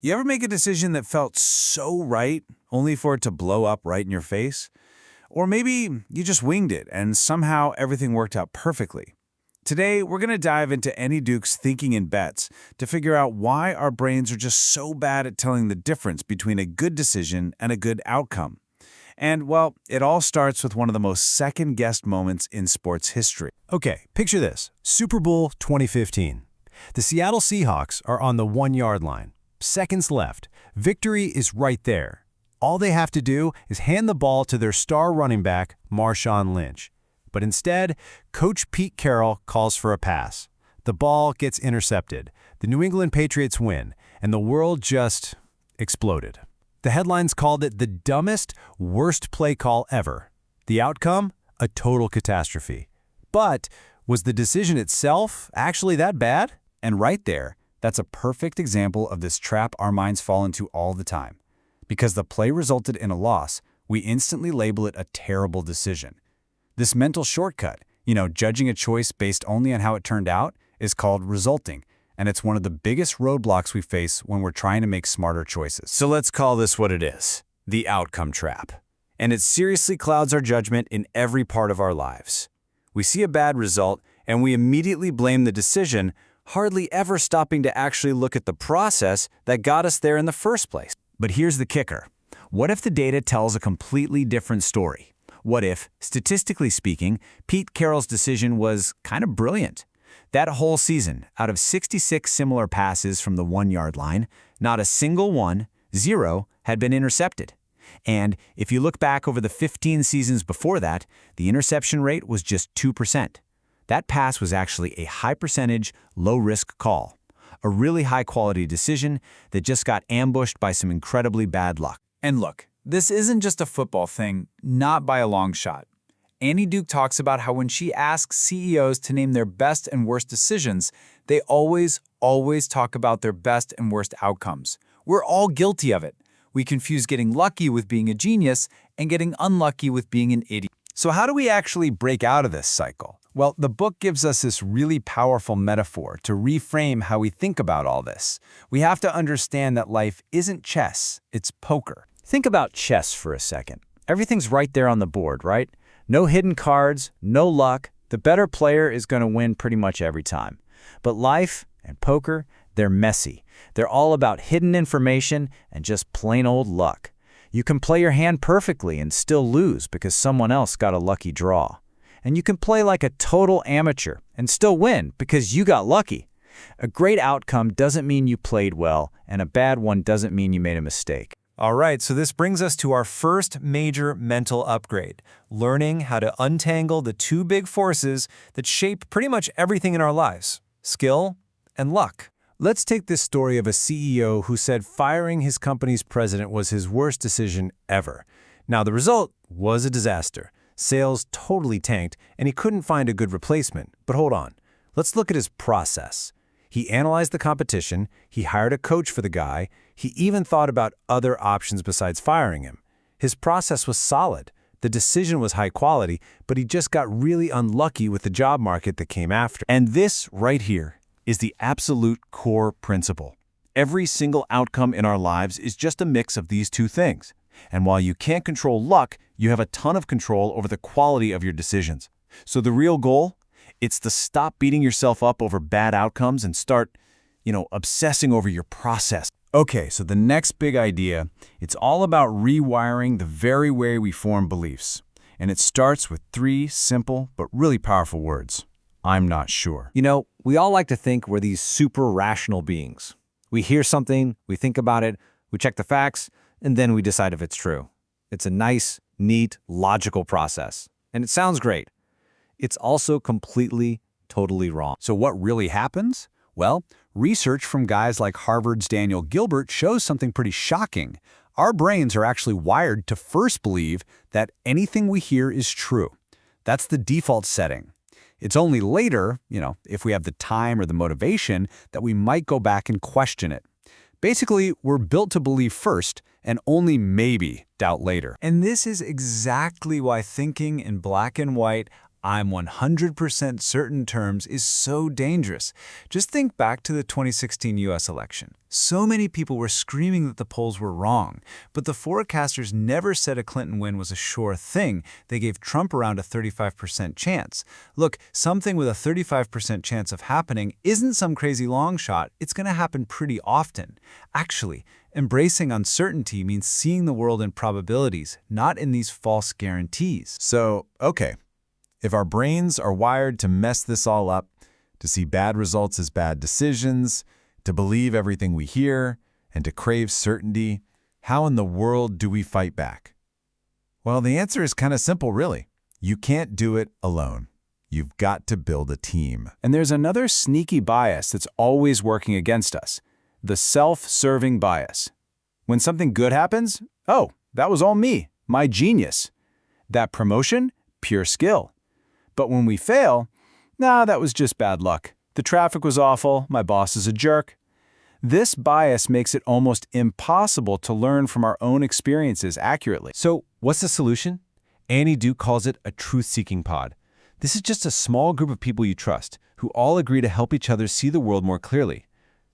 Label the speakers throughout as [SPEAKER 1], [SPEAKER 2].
[SPEAKER 1] You ever make a decision that felt so right, only for it to blow up right in your face? Or maybe you just winged it and somehow everything worked out perfectly. Today, we're going to dive into Annie Duke's thinking and bets to figure out why our brains are just so bad at telling the difference between a good decision and a good outcome. And, well, it all starts with one of the most second-guessed moments in sports history.
[SPEAKER 2] Okay, picture this. Super Bowl 2015. The Seattle Seahawks are on the 1-yard line. Seconds left. Victory is right there. All they have to do is hand the ball to their star running back, Marshawn Lynch. But instead, Coach Pete Carroll calls for a pass. The ball gets intercepted. The New England Patriots win, and the world just exploded. The headlines called it the dumbest, worst play call ever. The outcome? A total catastrophe. But was the decision itself actually that bad?
[SPEAKER 1] And right there, that's a perfect example of this trap our minds fall into all the time. Because the play resulted in a loss, we instantly label it a terrible decision. This mental shortcut, judging a choice based only on how it turned out, is called resulting, and it's one of the biggest roadblocks we face when we're trying to make smarter choices. So let's call this what it is, the outcome trap. And it seriously clouds our judgment in every part of our lives. We see a bad result, and we immediately blame the decision, hardly ever stopping to actually look at the process that got us there in the first place. But here's the kicker. What if the data tells a completely different story? What if, statistically speaking, Pete Carroll's decision was kind of brilliant? That whole season, out of 66 similar passes from the 1-yard line, not a single one, 0, had been intercepted. And if you look back over the 15 seasons before that, the interception rate was just 2%. That pass was actually a high-percentage, low-risk call. A really high-quality decision that just got ambushed by some incredibly bad luck.
[SPEAKER 3] And look, this isn't just a football thing, not by a long shot. Annie Duke talks about how when she asks CEOs to name their best and worst decisions, they always talk about their best and worst outcomes. We're all guilty of it. We confuse getting lucky with being a genius and getting unlucky with being an idiot.
[SPEAKER 1] So how do we actually break out of this cycle? Well, the book gives us this really powerful metaphor to reframe how we think about all this. We have to understand that life isn't chess, it's poker.
[SPEAKER 4] Think about chess for a second. Everything's right there on the board, right? No hidden cards, no luck. The better player is going to win pretty much every time. But life and poker, they're messy. They're all about hidden information and just plain old luck. You can play your hand perfectly and still lose because someone else got a lucky draw. And you can play like a total amateur and still win because you got lucky. A great outcome doesn't mean you played well, and a bad one doesn't mean you made a mistake.
[SPEAKER 2] All right, so this brings us to our first major mental upgrade, learning how to untangle the two big forces that shape pretty much everything in our lives, skill and luck. Let's take this story of a CEO who said firing his company's president was his worst decision ever. Now, the result was a disaster. Sales totally tanked, and he couldn't find a good replacement. But hold on, let's look at his process. He analyzed the competition, he hired a coach for the guy, he even thought about other options besides firing him. His process was solid. The decision was high quality, but he just got really unlucky with the job market that came after.
[SPEAKER 1] And this right here is the absolute core principle. Every single outcome in our lives is just a mix of these two things. And while you can't control luck, you have a ton of control over the quality of your decisions. So the real goal? It's to stop beating yourself up over bad outcomes and start, obsessing over your process. Okay, so the next big idea, it's all about rewiring the very way we form beliefs. And it starts with 3 simple but really powerful words. I'm not sure.
[SPEAKER 4] We all like to think we're these super rational beings. We hear something, we think about it, we check the facts, and then we decide if it's true. It's a nice, neat, logical process. And it sounds great. It's also completely, totally wrong.
[SPEAKER 1] So what really happens? Well, research from guys like Harvard's Daniel Gilbert shows something pretty shocking. Our brains are actually wired to first believe that anything we hear is true. That's the default setting. It's only later, if we have the time or the motivation, that we might go back and question it. Basically, we're built to believe first and only maybe doubt later.
[SPEAKER 3] And this is exactly why thinking in black and white, "I'm 100% certain" terms is so dangerous. Just think back to the 2016 US election. So many people were screaming that the polls were wrong, but the forecasters never said a Clinton win was a sure thing. They gave Trump around a 35% chance. Look, something with a 35% chance of happening isn't some crazy long shot. It's going to happen pretty often. Actually, embracing uncertainty means seeing the world in probabilities, not in these false guarantees.
[SPEAKER 5] So, okay, if our brains are wired to mess this all up, to see bad results as bad decisions, to believe everything we hear, and to crave certainty, how in the world do we fight back? Well, the answer is kind of simple, really. You can't do it alone. You've got to build a team.
[SPEAKER 1] And there's another sneaky bias that's always working against us, the self-serving bias. When something good happens, oh, that was all me, my genius. That promotion, pure skill. But when we fail, nah, that was just bad luck. The traffic was awful, my boss is a jerk. This bias makes it almost impossible to learn from our own experiences accurately.
[SPEAKER 2] So, what's the solution? Annie Duke calls it a truth-seeking pod. This is just a small group of people you trust, who all agree to help each other see the world more clearly.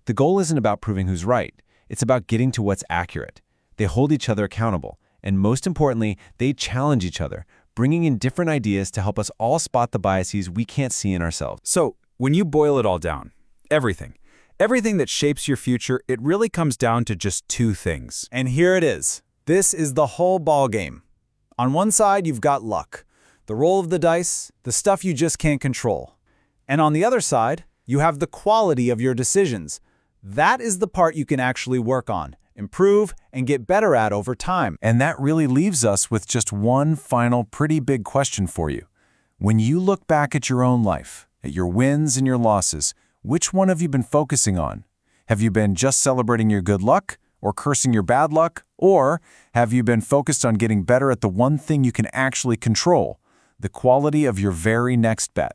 [SPEAKER 2] The goal isn't about proving who's right. It's about getting to what's accurate. They hold each other accountable, and most importantly, they challenge each other, bringing in different ideas to help us all spot the biases we can't see in ourselves.
[SPEAKER 1] So, when you boil it all down, everything that shapes your future, it really comes down to just two things. And here it is. This is the whole ball game. On one side, you've got luck, the roll of the dice, the stuff you just can't control. And on the other side, you have the quality of your decisions. That is the part you can actually work on, improve, and get better at over time.
[SPEAKER 5] And that really leaves us with just one final pretty big question for you. When you look back at your own life, at your wins and your losses, which one have you been focusing on? Have you been just celebrating your good luck or cursing your bad luck? Or have you been focused on getting better at the one thing you can actually control, the quality of your very next bet?